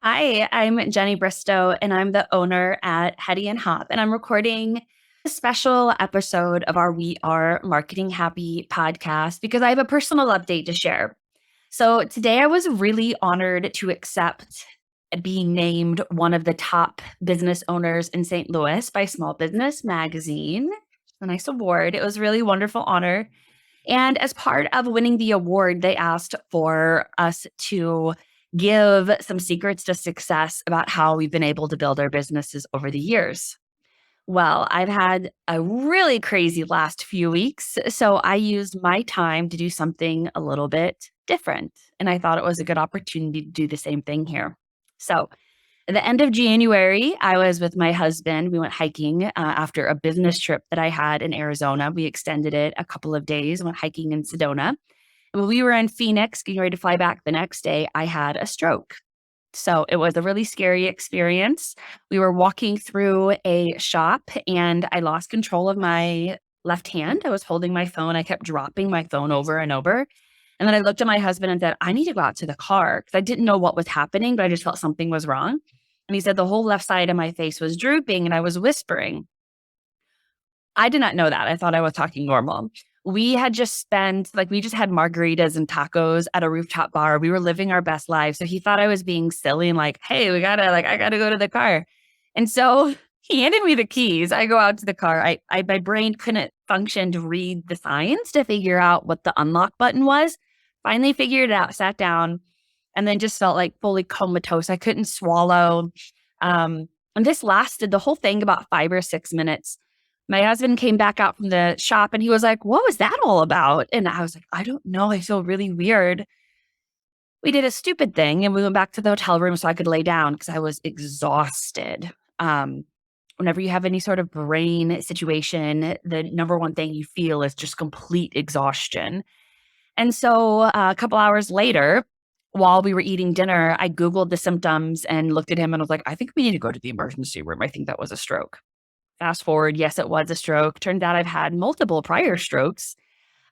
Hi, I'm Jenny Bristow, and I'm the owner at Hetty and Hop, and I'm recording a special episode of our We Are Marketing Happy podcast because I have a personal update to share. So today I was really honored to accept being named one of the top business owners in St. Louis by Small Business Magazine. A nice award. It was a really wonderful honor. And as part of winning the award, they asked for us to give some secrets to success about how we've been able to build our businesses over the years. Well, I've had a really crazy last few weeks, so I used my time to do something a little bit different. And I thought it was a good opportunity to do the same thing here. So, at the end of January, I was with my husband. We went hiking after a business trip that I had in Arizona. We extended it a couple of days, went hiking in Sedona. And when we were in Phoenix, getting ready to fly back the next day, I had a stroke. So it was a really scary experience. We were walking through a shop and I lost control of my left hand. I was holding my phone. I kept dropping my phone over and over. And then I looked at my husband and said, I need to go out to the car because I didn't know what was happening, but I just felt something was wrong. And he said the whole left side of my face was drooping and I was whispering. I did not know that. I thought I was talking normal. We had just spent, we just had margaritas and tacos at a rooftop bar. We were living our best lives. So he thought I was being silly and hey, I gotta go to the car. And so he handed me the keys. I go out to the car. My brain couldn't function to read the signs to figure out what the unlock button was. Finally figured it out, sat down, and then just felt fully comatose. I couldn't swallow. And this lasted the whole thing about 5 or 6 minutes. My husband came back out from the shop and he was like, what was that all about? And I was like, I don't know. I feel really weird. We did a stupid thing and we went back to the hotel room so I could lay down because I was exhausted. Whenever you have any sort of brain situation, the number one thing you feel is just complete exhaustion. And so a couple hours later, while we were eating dinner, I Googled the symptoms and looked at him and was like, I think we need to go to the emergency room. I think that was a stroke. Fast forward, yes, it was a stroke. Turned out I've had multiple prior strokes.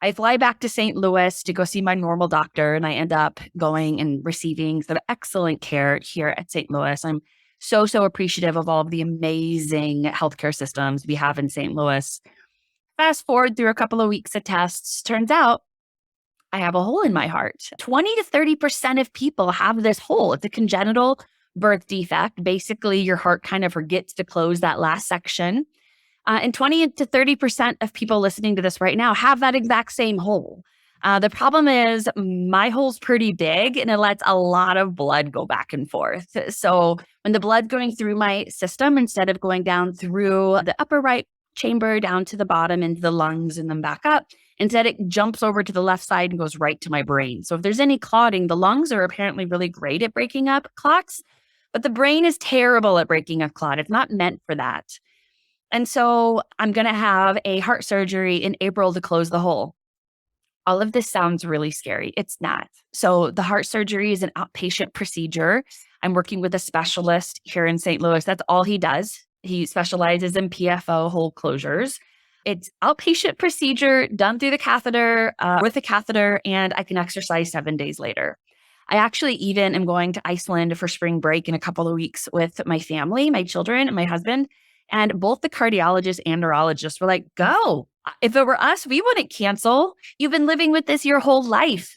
I fly back to St. Louis to go see my normal doctor, and I end up going and receiving some excellent care here at St. Louis. I'm so appreciative of all of the amazing healthcare systems we have in St. Louis. Fast forward through a couple of weeks of tests, turns out I have a hole in my heart. 20 to 30% of people have this hole. It's a congenital birth defect. Basically, your heart kind of forgets to close that last section. And 20 to 30% of people listening to this right now have that exact same hole. The problem is my hole's pretty big and it lets a lot of blood go back and forth. So when the blood's going through my system, instead of going down through the upper right chamber, down to the bottom into the lungs and then back up, instead it jumps over to the left side and goes right to my brain. So if there's any clotting, the lungs are apparently really great at breaking up clots, but the brain is terrible at breaking a clot. It's not meant for that. And so I'm going to have a heart surgery in April to close the hole. All of this sounds really scary. It's not. So the heart surgery is an outpatient procedure. I'm working with a specialist here in St. Louis. That's all he does. He specializes in PFO hole closures. It's outpatient procedure done through the catheter, with a catheter, and I can exercise 7 days later. I actually even am going to Iceland for spring break in a couple of weeks with my family, my children, and my husband. And both the cardiologist and neurologist were like, go. If it were us, we wouldn't cancel. You've been living with this your whole life.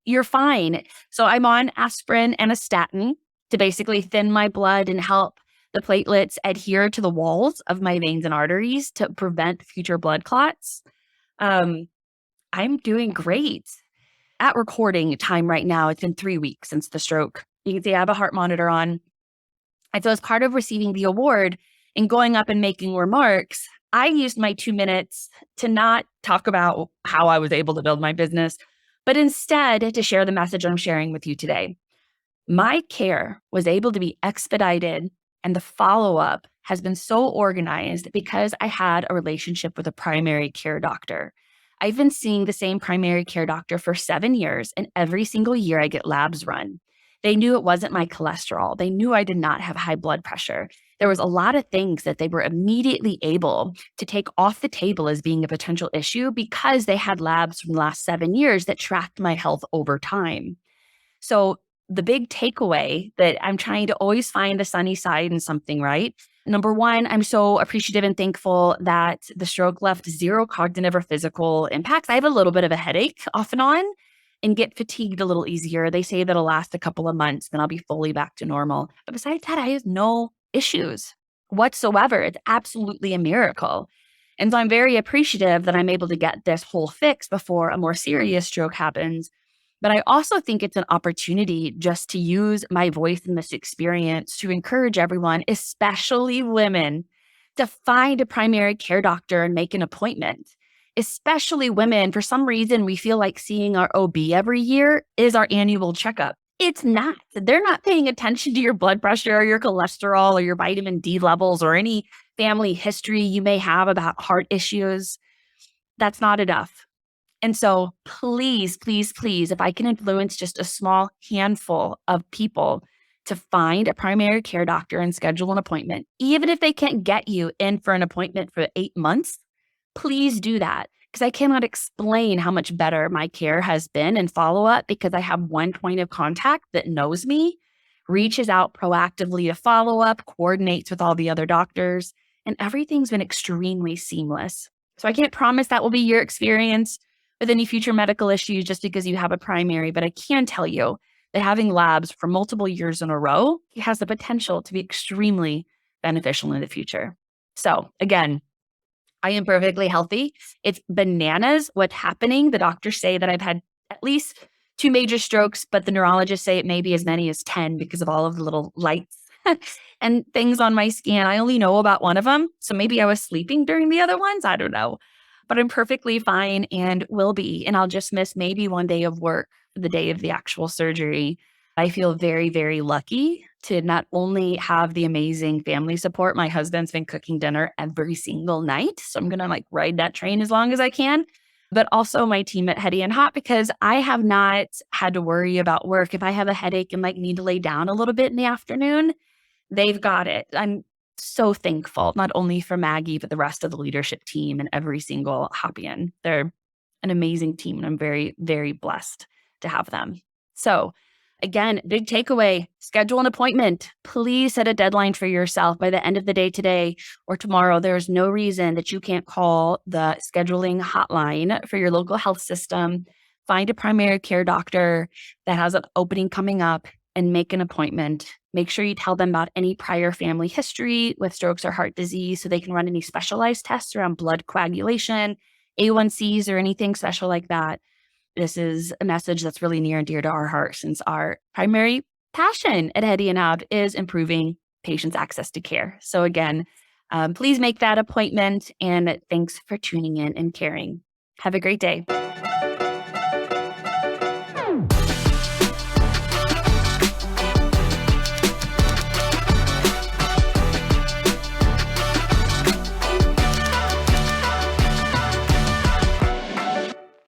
You're fine. So I'm on aspirin and a statin to basically thin my blood and help the platelets adhere to the walls of my veins and arteries to prevent future blood clots. I'm doing great. At recording time right now, it's been 3 weeks since the stroke. You can see I have a heart monitor on. And so as part of receiving the award and going up and making remarks, I used my 2 minutes to not talk about how I was able to build my business, but instead to share the message I'm sharing with you today. My care was able to be expedited and the follow-up has been so organized because I had a relationship with a primary care doctor. I've been seeing the same primary care doctor for 7 years, and every single year I get labs run. They knew it wasn't my cholesterol. They knew I did not have high blood pressure. There was a lot of things that they were immediately able to take off the table as being a potential issue because they had labs from the last 7 years that tracked my health over time. So the big takeaway that I'm trying to always find the sunny side in something, right? Number one, I'm so appreciative and thankful that the stroke left zero cognitive or physical impacts. I have a little bit of a headache off and on and get fatigued a little easier. They say that it'll last a couple of months, then I'll be fully back to normal. But besides that, I have no issues whatsoever. It's absolutely a miracle. And so I'm very appreciative that I'm able to get this whole fix before a more serious stroke happens. But I also think it's an opportunity just to use my voice in this experience to encourage everyone, especially women, to find a primary care doctor and make an appointment. Especially women, for some reason, we feel like seeing our OB every year is our annual checkup. It's not. They're not paying attention to your blood pressure or your cholesterol or your vitamin D levels or any family history you may have about heart issues. That's not enough. And so please, please, please, if I can influence just a small handful of people to find a primary care doctor and schedule an appointment, even if they can't get you in for an appointment for 8 months, please do that. Because I cannot explain how much better my care has been and follow up because I have one point of contact that knows me, reaches out proactively to follow up, coordinates with all the other doctors, and everything's been extremely seamless. So I can't promise that will be your experience with any future medical issues just because you have a primary, but I can tell you that having labs for multiple years in a row has the potential to be extremely beneficial in the future. So again, I am perfectly healthy. It's bananas what's happening. The doctors say that I've had at least 2 major strokes, but the neurologists say it may be as many as 10 because of all of the little lights and things on my scan. I only know about one of them. So maybe I was sleeping during the other ones. I don't know. But I'm perfectly fine and will be. And I'll just miss maybe one day of work the day of the actual surgery. I feel very, very lucky to not only have the amazing family support. My husband's been cooking dinner every single night. So I'm going to like ride that train as long as I can. But also my team at Heady and Hot, because I have not had to worry about work. If I have a headache and like need to lay down a little bit in the afternoon, they've got it. I'm so thankful, not only for Maggie, but the rest of the leadership team and every single Hoppian. They're an amazing team, and I'm very, very blessed to have them. So again, big takeaway, schedule an appointment. Please set a deadline for yourself by the end of the day today or tomorrow. There's no reason that you can't call the scheduling hotline for your local health system, find a primary care doctor that has an opening coming up, and make an appointment. Make sure you tell them about any prior family history with strokes or heart disease so they can run any specialized tests around blood coagulation, A1Cs, or anything special like that. This is a message that's really near and dear to our heart since our primary passion at Heady and Hop is improving patients' access to care. So again, please make that appointment, and thanks for tuning in and caring. Have a great day.